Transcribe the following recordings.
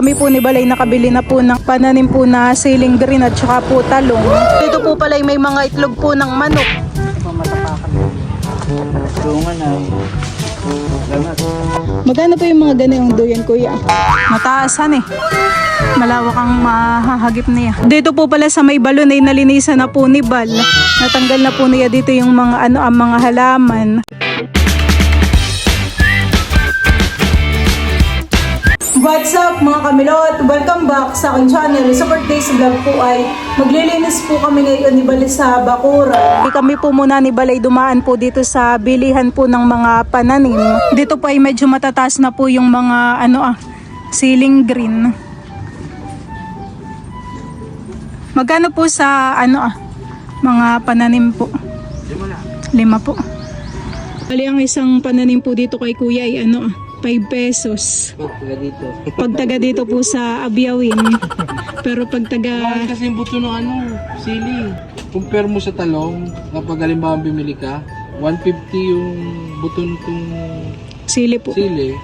Kami po ni Balay nakabili na po ng pananim po na siling green at saka po talong. Dito po pala may mga itlog po ng manok. Magkano po yung mga ganayong duyan, kuya? Mataasan eh. Malawak ang mahahagip niya. Dito po pala sa may balon ay nalinisan na po ni Bal. Natanggal na po niya dito yung mga ang mga halaman. What's up mga kamilot? Welcome back sa aking channel. Sa birthday's vlog po ay maglilinis po kami ngayon ni Balay sa Bakuran. Kami po muna ni Balay dumaan po dito sa bilihan po ng mga pananim. Dito po ay medyo matataas na po yung mga siling green. Magkano po sa mga pananim po? 5 po. Bali ang isang pananim po dito kay kuya ay 5 pesos. Pag taga dito po sa Abiawin. Pero pag taga... Bakit kasi yung buto ng sili? Compare mo sa talong, kapag halimbawa bimili ka, 150 yung buto nitong sili po. sili,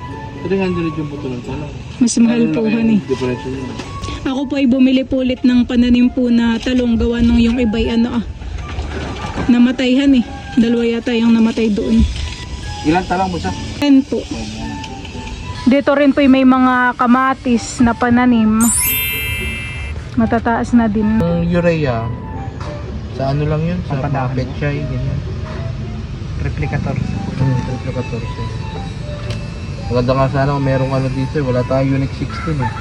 300 yung buto ng talong. Mas mahal po han eh. Difference yun. Ako po ay bumili po ulit ng pananim po na talong gawa nung yung iba'y namatay han eh. 2 yata yung namatay doon. Ilan talong mo sa? 10 po. Dito rin po may mga kamatis na pananim. Matataas na din. Yung urea, sa ano lang yun? Sa petchay, ganyan. Replicator. Replicator siya. Maganda nga sana kung merong dito eh. Wala tayong Unix 16 eh.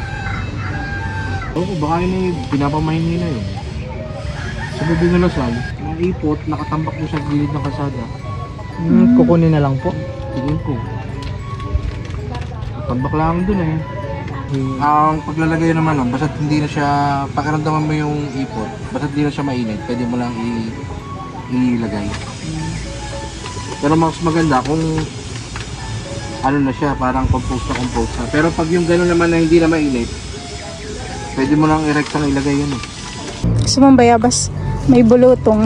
Oo, baka yun pinapamahingi na yun. Sa bibig na lasal, mga ipot, nakatambak mo sa gilid ng kalsada. Kukunin na lang po. Tingin ko. Tambak lang dun eh. Ang paglalagay naman basta hindi na siya, pakiramdaman mo yung ipot, basta hindi na siya mainit, pwede mo lang ilagay. Pero mas maganda kung na siya, parang compost na. Pero pag yung gano'n naman na hindi na mainit, pwede mo lang i-rectang ilagay yun eh. Gusto mong bayabas? May bulutong.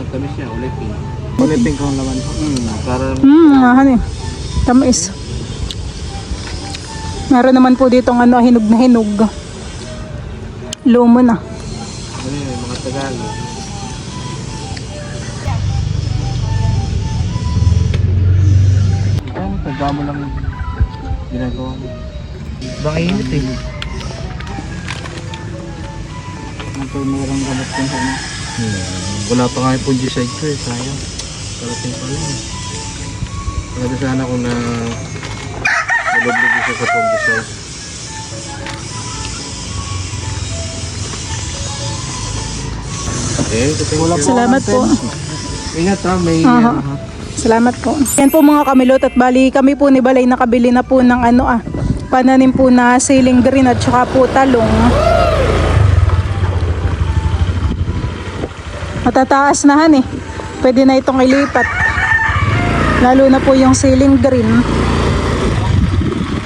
Tamis siya, ulay pink. Kulay pink ang laman po. Parang Hani. Tamis. Meron naman po ditong hinog na hinog. Lumo na. mga Tagalog. Tanda mo lang ginagawa mo. Baka init eh. Ito mayroong gamot din sa ano. Wala pa nga yung fungicide ko eh, sayang. Kalating pa lang eh. Maganda sana kung nalublig siya sa fungicide. Okay, Salamat po. Ingat ha, may Salamat po. Yan po mga kamilot at bali kami po ni Balay nakabili na po ng pananim po na siling green at saka po talong. Matataas na han eh. Pwede na itong ilipat. Lalo na po yung siling green.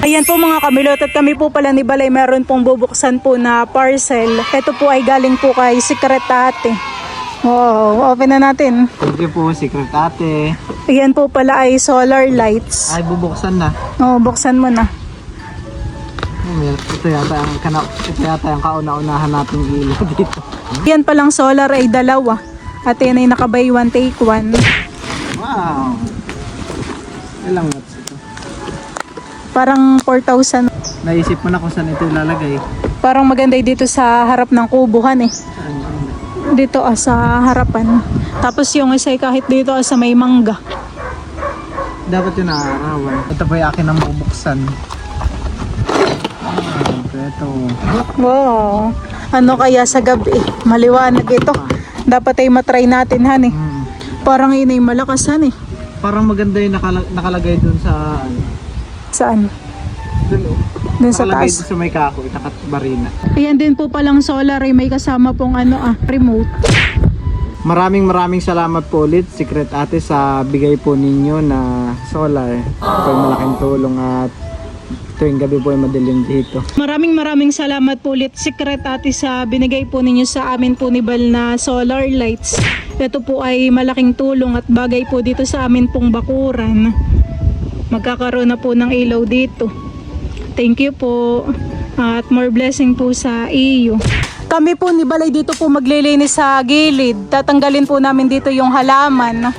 Ayan po mga kamilot at kami po pala ni Balay meron pong bubuksan po na parcel. Ito po ay galing po kay Secret Ate. Wow, open na natin. Thank you po, Secret Ate. Ayan po pala ay solar lights. Ay, bubuksan na. Buksan mo na. Ito yata ang kauna-unahan nating ilaw dito. Yan palang solar ay 2. At yan ay naka-buy 1 take 1. Wow! Ilang watts ito? Parang 4,000. Naisip mo na kung saan ito ilalagay. Parang maganda dito sa harap ng kubuhan eh. Dito sa harapan. Tapos yung isa ay kahit dito sa may mangga. Dapat yun naarawan. Ito po yung akin ang bubuksan. Ito. Wow. Ano kaya sa gabi? Maliwanag ito. Dapat ay matry natin han eh. Parang yun ay malakas han eh. Parang maganda yung nakalagay dun sa Saan? Dun sa nakalagay taas. dun sa may kahoy, nakabarina. Ayan din po palang solar ay may kasama pong remote. Maraming salamat po ulit, Secret Ate, sa bigay po ninyo na solar. Ito ay malaking tulong at tuwing gabi po ay madilim dito. Maraming salamat po ulit Secret Ate sa binigay po ninyo sa amin po ni Bal na solar lights. Ito po ay malaking tulong at bagay po dito sa amin pong bakuran. Magkakaroon na po ng ilaw dito. Thank you po. At more blessing po sa iyo. Kami po ni Balay dito po maglilinis sa gilid. Tatanggalin po namin dito yung halaman.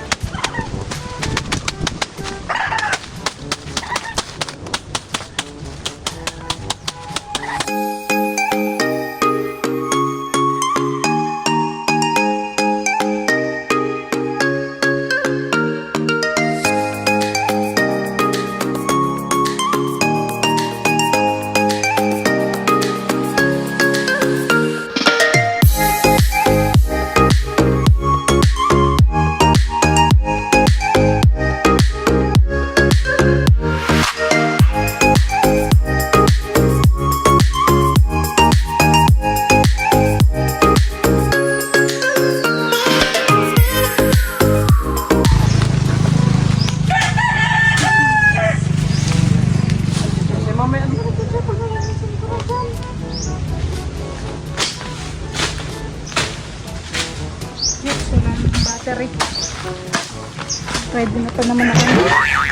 Pwede na pa naman ako.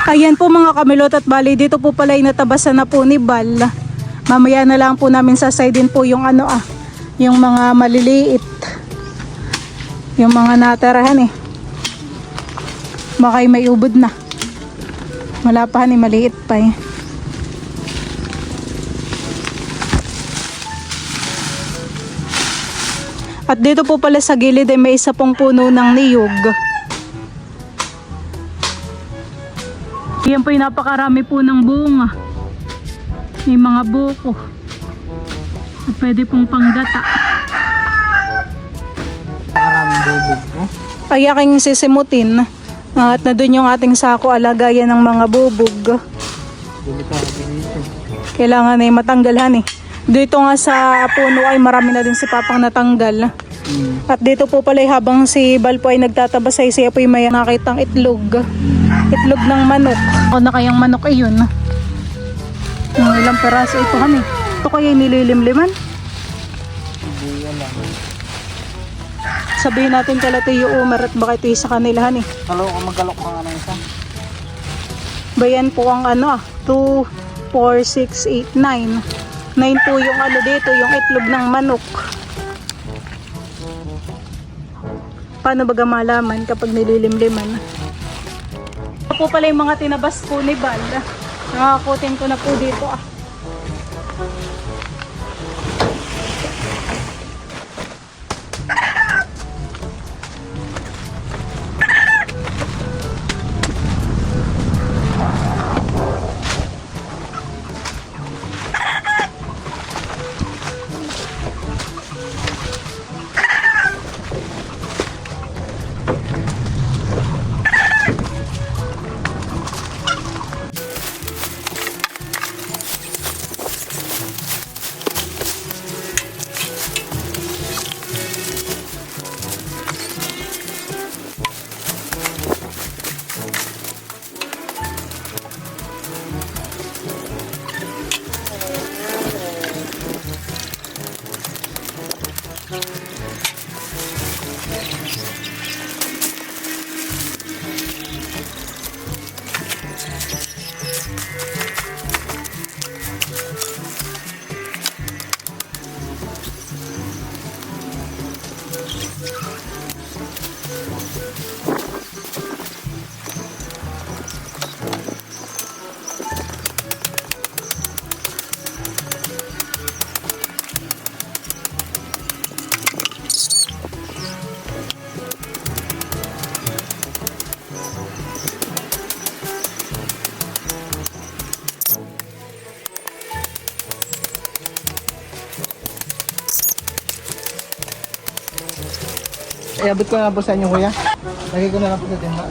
Ayan po mga kamilot at bali, dito po pala inatabasan na po ni Bal. Mamaya na lang po namin sasaydin po yung yung mga maliliit. Yung mga natarahan eh. Baka may ubod na. Wala pa ni maliit pa eh. At dito po pala sa gilid ay may isa pong puno ng niyog. Yan po yung napakarami po ng bunga. May mga buko. At pwede pong panggata. Maraming bubog, no? Ay aking sisimutin. At na doon yung ating sako alagayan ng mga bubog. Kailangan ay matanggalhan eh. Dito nga sa puno ay marami na din si Papang natanggal. At dito po pala habang si Bal po ay nagtatabas ay siya po ay may nakitang itlog. Itlog ng manok. O na kayang manok ay yun. Ilang peraso ito kami. Ito kaya nililimliman. Sabihin natin kalatiyo Umar at baka ito sa kanilahan eh. Magalok pa nga na isa. Bayan po ang 2, 4, 6, 8, 9. 9 po yung dito, yung itlog ng manok. Paano baga malaman kapag nililimliman? Ito po pala yung mga tinabas po ni Bal. Nakakutin ko na po dito Iabot ko na lang po sa inyo, kuya. Lagay ko na lang po sa timba.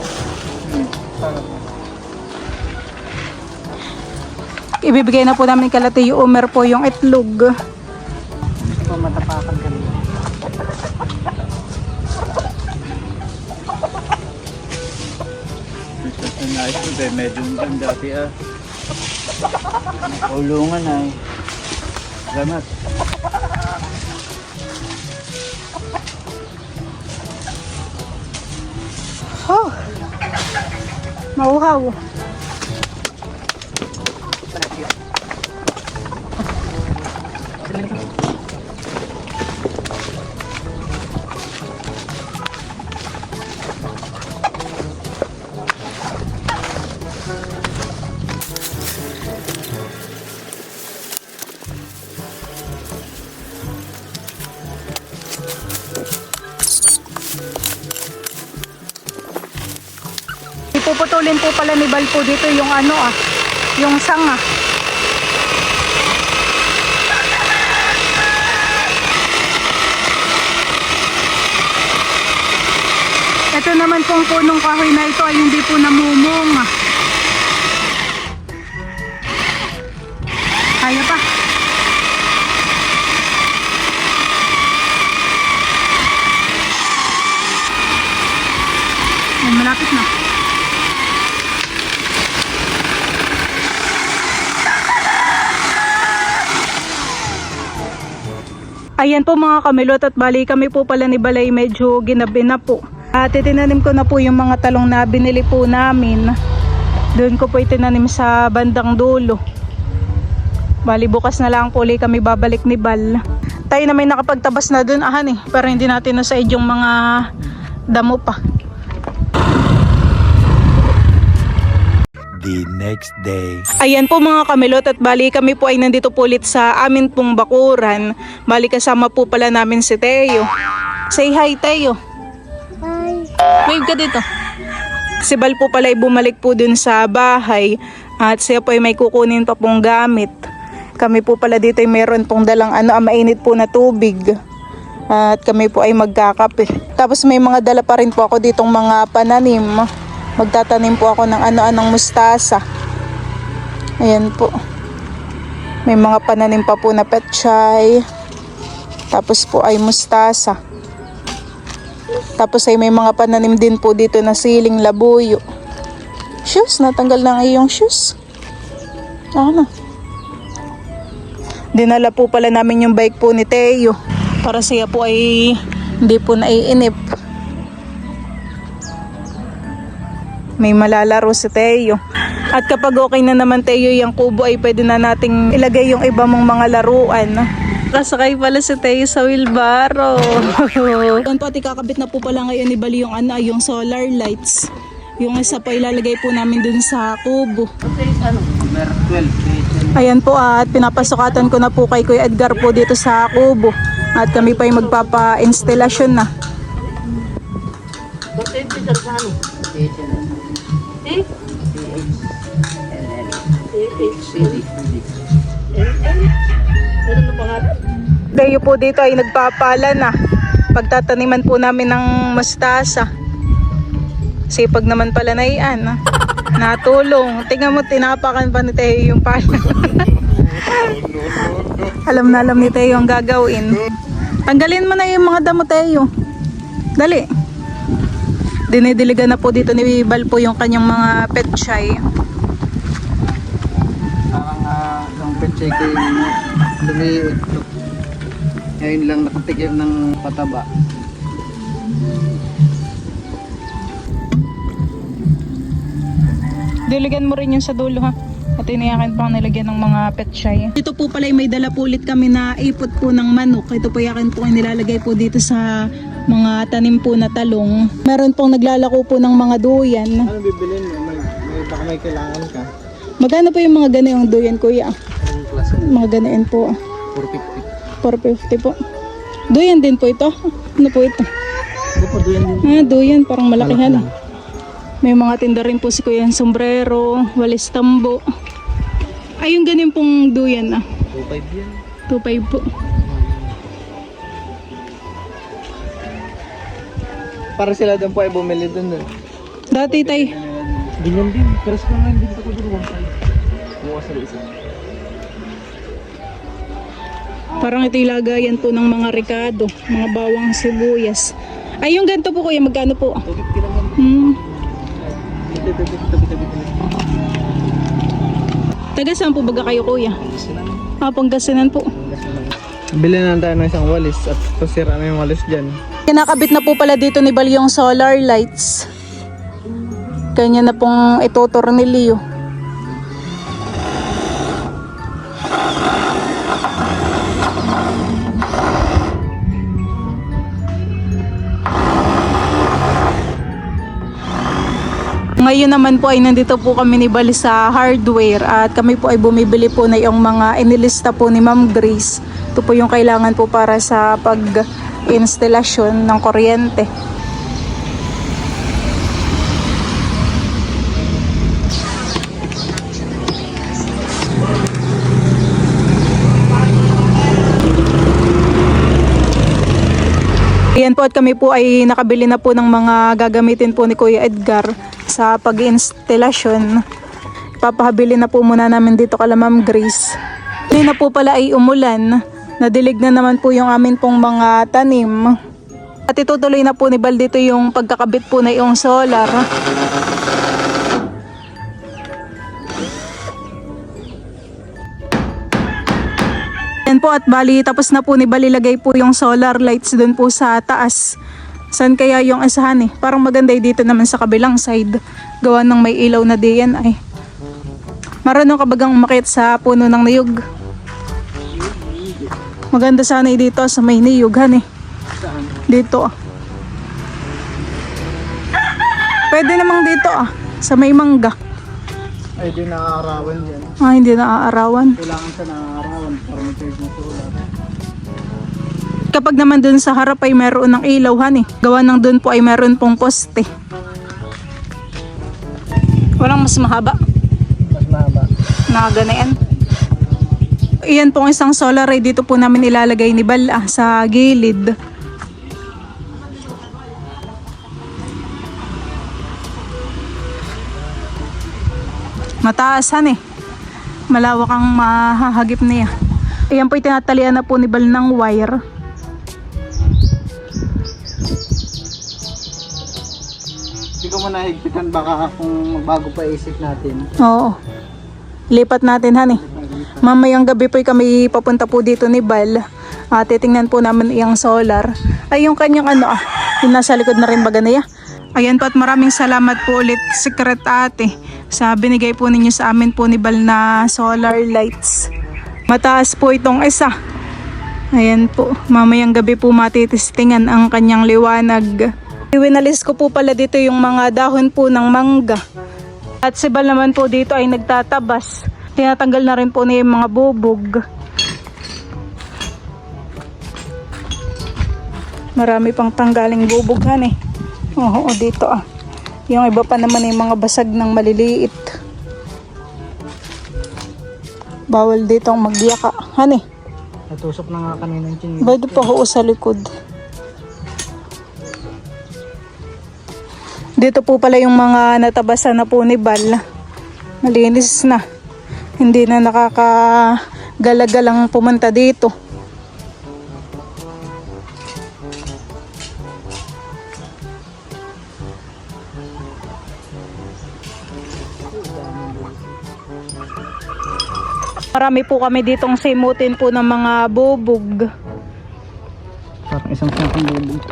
Ibibigay na po namin kalatiyo Umar po yung itlog. Ito matapakan kami. Ang ayos ko dahil medyo ang dati ulungan ay salamat. Oh, mauhaw. Ipuputulin po pala ni Bal po dito yung yung sanga. Ito naman pong punong kahoy na ito ay hindi po namumunga. Kaya pa. Ay, malapit na. Ayan po mga kamilot, at bali kami po pala ni Balay medyo ginabi na po. At itinanim ko na po yung mga talong na binili po namin. Doon ko po itinanim sa bandang dulo. Bali bukas na lang po ulit kami babalik ni Bal. Tayo na may nakapagtabas na doon para hindi natin nasaid yung mga damo pa. The next day. Ayan po mga kamilot, at bali kami po ay nandito po ulit sa amin pong bakuran. Bali kasama po pala namin si Teo. Say hi Teo. Hi. Wave ka dito. Si Bal po pala ay bumalik po dun sa bahay at siya po ay may kukunin pa pong gamit. Kami po pala dito ay meron pong dalang mainit po na tubig. At kami po ay magkakape. Tapos may mga dala pa rin po ako ditong mga pananim. Magtatanim po ako ng anong mustasa. Ayan po. May mga pananim pa po na petchay. Tapos po ay mustasa. Tapos ay may mga pananim din po dito na siling labuyo. Shoes, natanggal na ang iyong shoes. Ano? Dinala po pala namin yung bike po ni Teo. Para siya po ay hindi po naiinip. May malalaro si Teo. At kapag okay na naman Teo yung kubo ay pwede na nating ilagay yung iba mong mga laruan. Kasakay pala si Teo sa wheelbarrow. Doon pati kakabit na po pala ngayon ni Bali yung yung solar lights. Yung isa pa ilalagay po namin dun sa kubo. Number 12. Ayan po at pinapasukatan ko na po kay Kuya Edgar po dito sa kubo. At kami pa ay magpapa-instalasyon na. Tayo po dito ay nagpapala na. Pagtataniman po namin ng mustasa. Sipag naman pala na iyan. Natulong. Tingnan mo, tinapakan pa ni Teo yung pala. Alam na alam ni Teo ang gagawin. Tanggalin mo na yung mga damo Teo. Dali. Dinidiligan na po dito ni Bal po yung kanyang mga petchay. Parang yung petchay ko yung lumiit. Ngayon lang nakatikim ng pataba. Diligan mo rin yun sa dulo ha. At iniyakan pa nilagyan ng mga petchay. Dito po pala may dala po ulit kami na ipot po ng manok. Ito po yakin po nilalagay po dito sa mga tanim po na talong. Meron pong naglalako po ng mga duyan. Ano bibilin mo? Baka may kailangan ka. Magkano po yung mga ganayong duyan kuya? Anong klase? Mga ganayan po. 450. 450 po. Duyan din po ito. Ano po ito? Hindi po doon din. Duyan. Parang malakihan. May mga tinda rin po si Kuya ng sombrero, walis tambo. Ay, yung ganyan pong duyan 2.5 yan. 2.5 po. Para sila doon po ay bumili doon. Dati tay, Ganyan din. Pero sa mga hindi ko doon 1.5. Bukas sa isa. parang ito yung lagayan po ng mga ricado, mga bawang sibuyas. Ay, yung ganito po kuya, magkano po? 250 lang yan. Tabi. Taga saan po baga kayo kuya? Pangasinan po. Bili na tayo ng isang walis at pasira na yung walis dyan. Kinakabit na po pala dito ni Bal yung solar lights. Kanya na pong itotornilyo. Ngayon naman po ay nandito po kami ni Bali sa hardware at kami po ay bumibili po na yung mga inilista po ni Ma'am Grace. Ito po yung kailangan po para sa pag-instalasyon ng kuryente. Ayan po at kami po ay nakabili na po ng mga gagamitin po ni Kuya Edgar sa pag-instalasyon. Ipapahabili na po muna namin dito kala Ma'am Grace. Hindi na po pala ay umulan. Nadilig na naman po yung amin pong mga tanim. At itutuloy na po ni Bal dito yung pagkakabit po na yung solar. Yan po at bali tapos na po ni Bal ilagay po yung solar lights dun po sa taas. Saan kaya yung isahan eh? Parang maganda dito naman sa kabilang side. Gawa ng may ilaw na diyan ay. Marunong ka bagang umakyat sa puno ng niyog? Maganda sana dito sa may niyugan eh. Dito ah. Pwede namang dito ah. Sa may mangga. Ay, di naaarawan yan. Ah, hindi naaarawan. Kailangan sa naaarawan para mag-charge mo solar. Kapag naman dun sa harap ay meron ng ilawhan eh. Gawa ng dun po ay meron pong poste. Walang mas mahaba. Mas mahaba. Nakaganayan. Iyan pong isang solar ay dito po namin ilalagay ni Bal sa gilid. Mataasan eh. Malawak ang mahahagip niya. Ayan po itinatalian na po ni Bal ng wire. Hindi ko mo nahigpitan baka kung bago pa isip natin. Oo. Lipat natin han eh. Mamayang gabi po kami papunta po dito ni Bal. Titingnan po namin yung solar. Ay yung kanyang ano yung nasa likod na rin baga niya. Ayan po at maraming salamat po ulit Secret Ate sa binigay po ninyo sa amin po ni Bal na solar lights. Mataas po itong isa. Ayan po. Mamayang gabi po matitestingan ang kanyang liwanag. Iwinalis ko po pala dito yung mga dahon po ng mangga. At si Bal naman po dito ay nagtatabas. Tinatanggal na rin po niya yung mga bubog. Marami pang tanggaling bubughan eh. Oo, dito ah. Yung iba pa naman ay mga basag ng maliliit. Bawal dito ang magyaka. Han eh. Natusok na nga kanina yung chin. Ba't pa ho sa likod? Dito po pala yung mga natabasan na po ni Bal. Malinis na. Hindi na nakakagalagang pumunta dito. Marami po kami ditong simutin po ng mga bubog. Parang isang sakong bubog.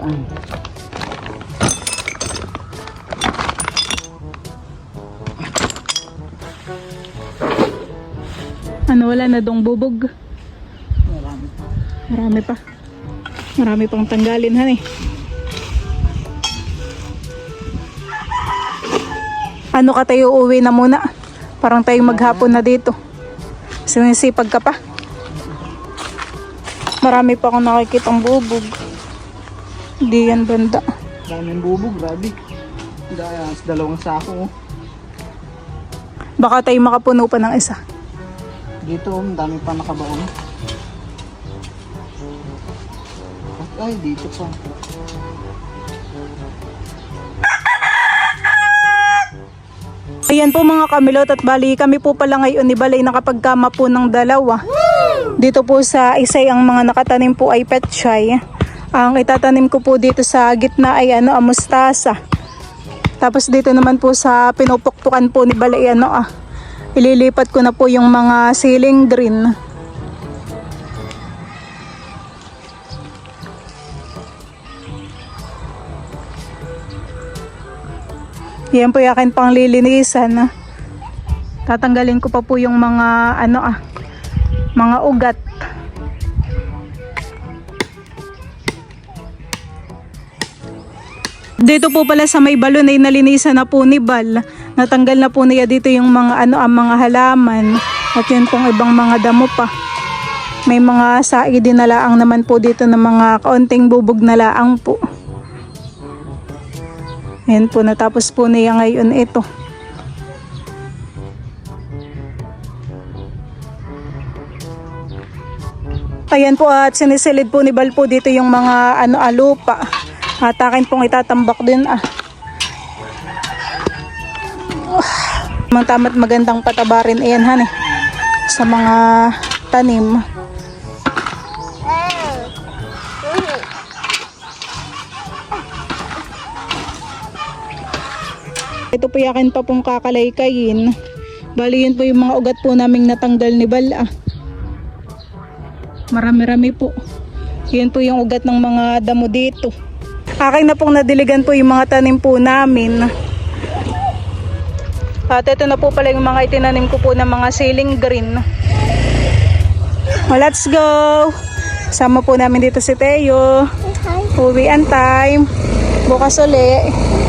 Ano, wala na dong bubog? Marami pa. Marami pang tanggalin han eh. Ano ka tayo, uwi na muna? Parang tayo maghapon na dito. Sinisipag ka pa. Marami pa akong nakikitang bubog. Hindi yan banda. Daming bubog, grabe. Dahil sa dalawang sako. Baka tayo makapuno pa ng isa. Dito, dami pa nakabaon. Ay, dito pa. Ayan po mga kamilot at bali kami po pala ngayon ni Balay nakapagkama po ng dalawa. Dito po sa isay ang mga nakatanim po ay petchay. Ang itatanim ko po dito sa gitna ay mustasa. Tapos dito naman po sa pinupukpukan po ni Balay ililipat ko na po yung mga ceiling green. Yan po yung akin pang lilinisan. Tatanggalin ko pa po yung mga mga ugat. Dito po pala sa may balon ay nalinisan na po ni Bal. Natanggal na po niya dito yung mga ang mga halaman. At yun pong ibang mga damo pa. May mga saig din na laang naman po dito ng mga kaunting bubog na laang po. Ayan po, natapos po niya ngayon ito. Ayan po at sinisilid po ni Bal po dito yung mga lupa. At akin pong itatambak din Tama't magandang patabarin ayan sa mga tanim. Ito po yakin pa pong kakalaykayin. Bali yun po yung mga ugat po naming natanggal ni Bal Marami-rami po. Yun po yung ugat ng mga damo dito. Akin na pong nadiligan po yung mga tanim po namin. At ito na po pala yung mga itinanim ko po ng mga ceiling green. Let's go! Sama po namin dito si Teo. Uwian time. Bukas uli.